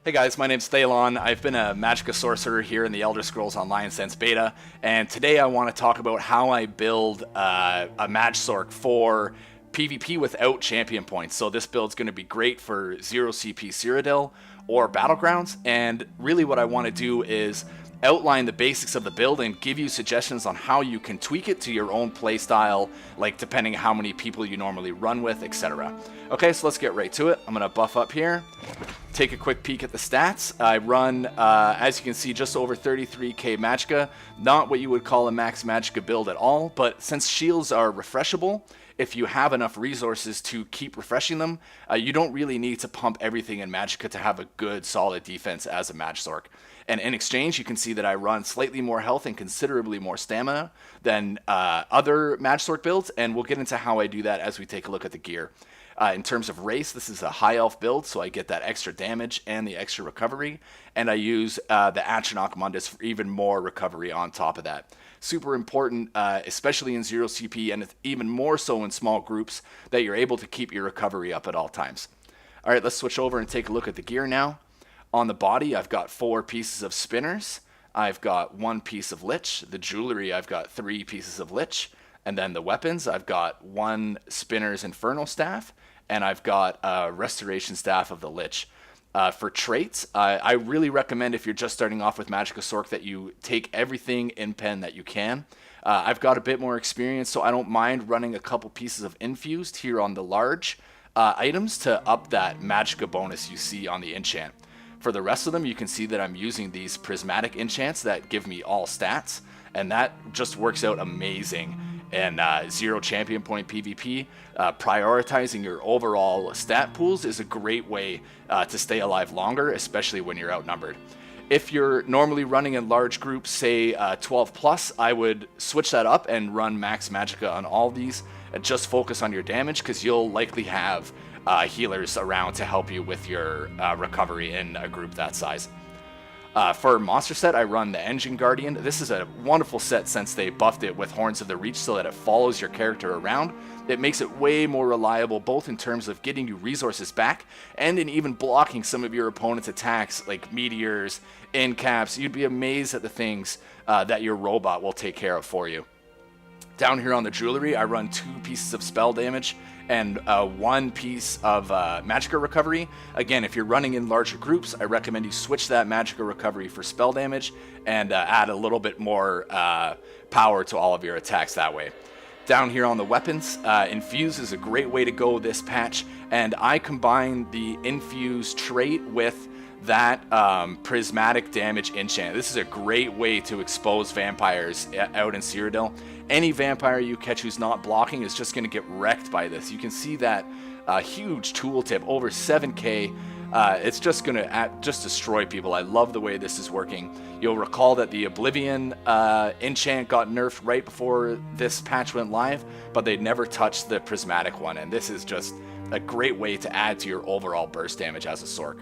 Hey guys, my name's Thelon. I've been a Magicka sorcerer here in the Elder Scrolls Online since beta, and today I want to talk about how I build a MagSorc for PvP without champion points. So this build's going to be great for 0 CP Cyrodiil or Battlegrounds, and really what I want to do is outline the basics of the build and give you suggestions on how you can tweak it to your own playstyle, like depending how many people you normally run with, etc. Okay, so let's get right to it. I'm going to buff up here. Take a quick peek at the stats. I run, as you can see, just over 33k Magicka. Not what you would call a max Magicka build at all, but since shields are refreshable, if you have enough resources to keep refreshing them, you don't really need to pump everything in Magicka to have a good, solid defense as a MagSorc. And in exchange, you can see that I run slightly more health and considerably more stamina than other MagSorc builds, and we'll get into how I do that as we take a look at the gear. In terms of race, this is a high elf build, so I get that extra damage and the extra recovery, and I use the Atronach Mundus for even more recovery on top of that. Super important, especially in 0 CP, and it's even more so in small groups, that you're able to keep your recovery up at all times. Alright, let's switch over and take a look at the gear now. On the body, I've got 4 pieces of spinners, I've got 1 piece of lich, the jewelry, I've got 3 pieces of lich, and then the weapons, I've got 1 spinner's infernal staff, and I've got a restoration staff of the lich. For traits, I really recommend if you're just starting off with Magicka Sorc that you take everything in pen that you can. I've got a bit more experience, so I don't mind running a couple pieces of infused here on the large items to up that Magicka bonus you see on the enchant. For the rest of them, you can see that I'm using these prismatic enchants that give me all stats, and that just works out amazing. And 0 champion point PvP, prioritizing your overall stat pools is a great way to stay alive longer, especially when you're outnumbered. If you're normally running in large groups, say 12 plus, I would switch that up and run max Magicka on all these and just focus on your damage, because you'll likely have healers around to help you with your recovery in a group that size. For monster set, I run the Engine Guardian. This is a wonderful set since they buffed it with Horns of the Reach so that it follows your character around. It makes it way more reliable, both in terms of getting you resources back and in even blocking some of your opponent's attacks like meteors, end caps. You'd be amazed at the things that your robot will take care of for you. Down here on the jewelry, I run 2 pieces of spell damage and 1 piece of Magicka recovery. Again, if you're running in larger groups, I recommend you switch that Magicka recovery for spell damage and add a little bit more power to all of your attacks that way. Down here on the weapons, Infuse is a great way to go this patch, and I combine the Infuse trait with that prismatic damage enchant. This is a great way to expose vampires out in Cyrodiil. Any vampire you catch who's not blocking is just going to get wrecked by this. You can see that huge tooltip, over 7k. It's just going to just destroy people. I love the way this is working. You'll recall that the Oblivion enchant got nerfed right before this patch went live, but they never touched the prismatic one, and this is just a great way to add to your overall burst damage as a Sorc.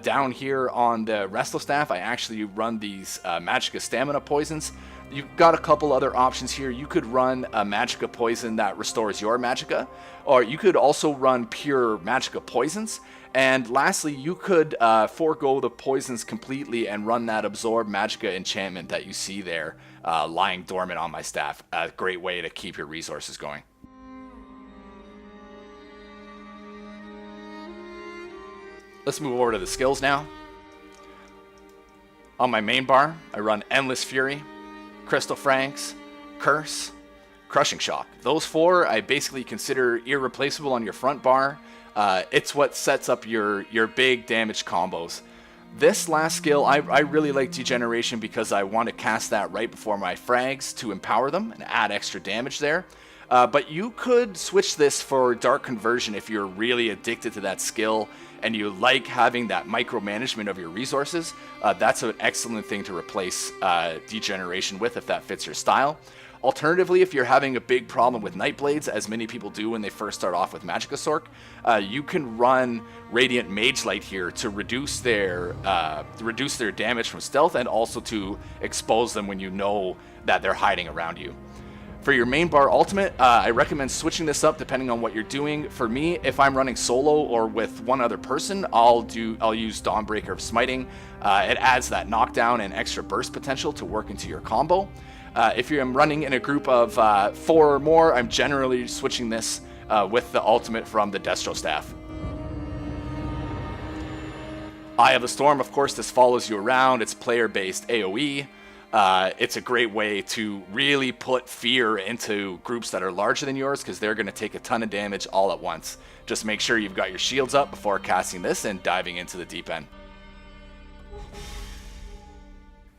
Down here on the Restless Staff, I actually run these Magicka Stamina Poisons. You've got a couple other options here. You could run a Magicka Poison that restores your Magicka, or you could also run pure Magicka Poisons. And lastly, you could forego the poisons completely and run that Absorb Magicka enchantment that you see there lying dormant on my staff. A great way to keep your resources going. Let's move over to the skills now. On my main bar, I run Endless Fury, Crystal Franks, Curse, Crushing Shock. Those 4 I basically consider irreplaceable on your front bar. It's what sets up your big damage combos. This last skill, I really like Degeneration because I want to cast that right before my frags to empower them and add extra damage there. But you could switch this for Dark Conversion if you're really addicted to that skill and you like having that micromanagement of your resources. That's an excellent thing to replace Degeneration with if that fits your style. Alternatively, if you're having a big problem with Nightblades, as many people do when they first start off with Magicka Sorc, you can run Radiant Mage Light here to reduce their damage from stealth and also to expose them when you know that they're hiding around you. For your main bar ultimate, I recommend switching this up depending on what you're doing. For me, if I'm running solo or with one other person, I'll use Dawnbreaker of Smiting. It adds that knockdown and extra burst potential to work into your combo. If I'm running in a group of 4 or more, I'm generally switching this with the ultimate from the Destro staff. Eye of the Storm, of course, this follows you around. It's player-based AoE. It's a great way to really put fear into groups that are larger than yours, because they're going to take a ton of damage all at once. Just make sure you've got your shields up before casting this and diving into the deep end.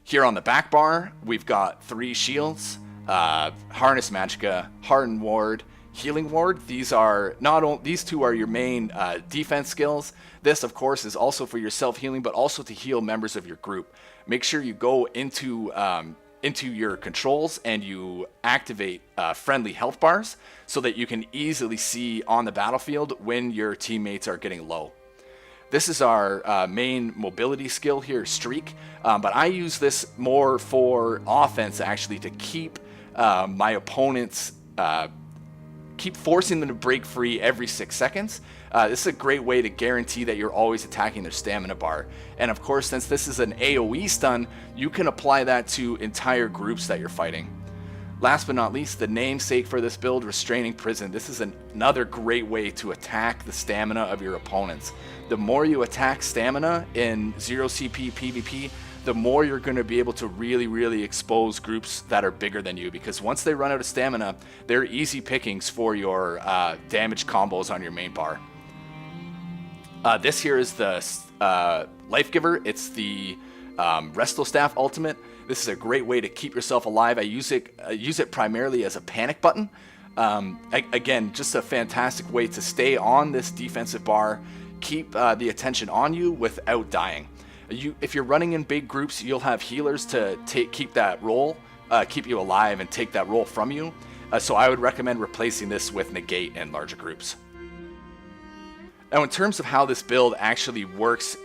Here on the back bar, we've got 3 shields, Harness Magicka, Hardened Ward, Healing Ward. These two are your main defense skills. This, of course, is also for your self-healing, but also to heal members of your group. Make sure you go into your controls and you activate friendly health bars so that you can easily see on the battlefield when your teammates are getting low. This is our main mobility skill here, Streak, but I use this more for offense, actually, to keep my opponents, keep forcing them to break free every 6 seconds. This is a great way to guarantee that you're always attacking their stamina bar. And of course, since this is an AoE stun, you can apply that to entire groups that you're fighting. Last but not least, the namesake for this build, Restraining Prison. This is another great way to attack the stamina of your opponents. The more you attack stamina in 0CP PvP, the more you're going to be able to really expose groups that are bigger than you, because once they run out of stamina, they're easy pickings for your damage combos on your main bar. This here is the Life Giver. It's the Resto Staff ultimate. This is a great way to keep yourself alive. I use it primarily as a panic button. Again, just a fantastic way to stay on this defensive bar, keep the attention on you without dying. If you're running in big groups, you'll have healers to keep that role, keep you alive and take that role from you. So I would recommend replacing this with Negate in larger groups. Now, in terms of how this build actually works,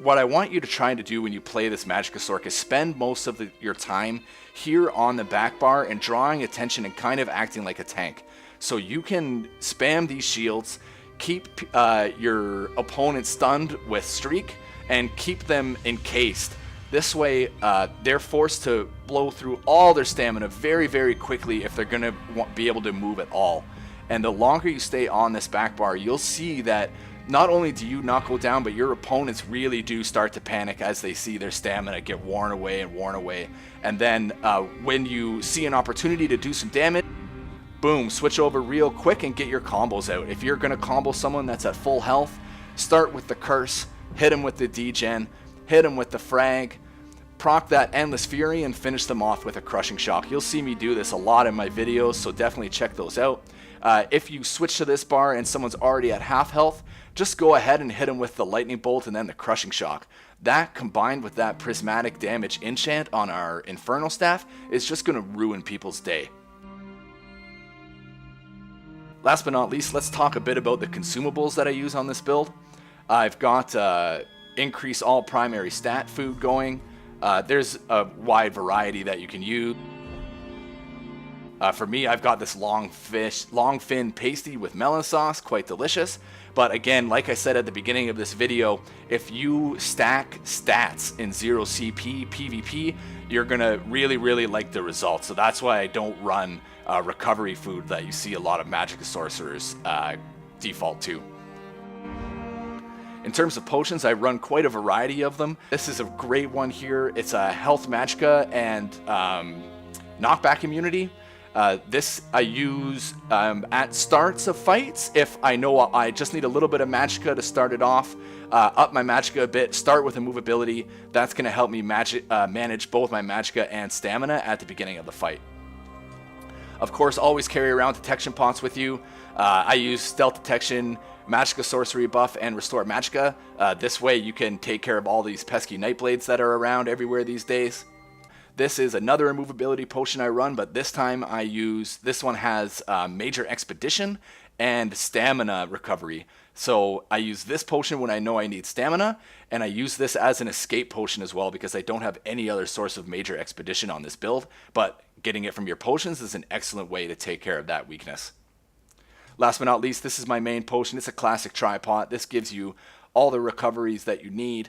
what I want you to try to do when you play this MagSorc is spend most of your time here on the back bar and drawing attention and kind of acting like a tank. So you can spam these shields, keep your opponent stunned with Streak, and keep them encased. This way, they're forced to blow through all their stamina very quickly if they're going to be able to move at all. And the longer you stay on this back bar, you'll see that not only do you not go down, but your opponents really do start to panic as they see their stamina get worn away. And then when you see an opportunity to do some damage, boom, switch over real quick and get your combos out. If you're going to combo someone that's at full health, start with the Curse, hit him with the degen, hit him with the frag, proc that Endless Fury, and finish them off with a Crushing Shock. You'll see me do this a lot in my videos, so definitely check those out. If you switch to this bar and someone's already at half health, just go ahead and hit him with the Lightning Bolt and then the Crushing Shock. That, combined with that Prismatic Damage enchant on our Infernal Staff, is just going to ruin people's day. Last but not least, let's talk a bit about the consumables that I use on this build. I've got increase all primary stat food going. There's a wide variety that you can use. For me, I've got this long fin pasty with melon sauce, quite delicious. But again, like I said at the beginning of this video, if you stack stats in 0CP PvP, you're gonna really like the results. So that's why I don't run recovery food that you see a lot of Magicka sorcerers default to. In terms of potions, I run quite a variety of them. This is a great one here. It's a health Magicka and knockback immunity. This I use at starts of fights if I know I just need a little bit of Magicka to start it off. Up my Magicka a bit, start with a movability. That's going to help me manage both my Magicka and stamina at the beginning of the fight. Of course, always carry around detection pots with you. I use stealth detection, Magicka sorcery buff, and restore Magicka. This way you can take care of all these pesky Nightblades that are around everywhere these days. This is another immovability potion I run, but this time this one has Major Expedition and Stamina Recovery. So I use this potion when I know I need stamina, and I use this as an escape potion as well because I don't have any other source of major expedition on this build, but getting it from your potions is an excellent way to take care of that weakness. Last but not least, this is my main potion. It's a classic tripod. This gives you all the recoveries that you need.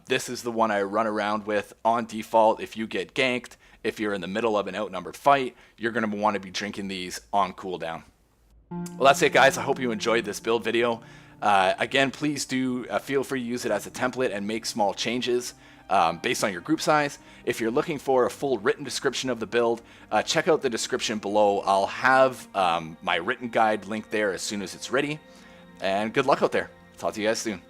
This is the one I run around with on default. If you get ganked, if you're in the middle of an outnumbered fight, you're going to want to be drinking these on cooldown. Well, that's it, guys. I hope you enjoyed this build video. Again, please do feel free to use it as a template and make small changes based on your group size. If you're looking for a full written description of the build, check out the description below. I'll have my written guide linked there as soon as it's ready. And good luck out there. Talk to you guys soon.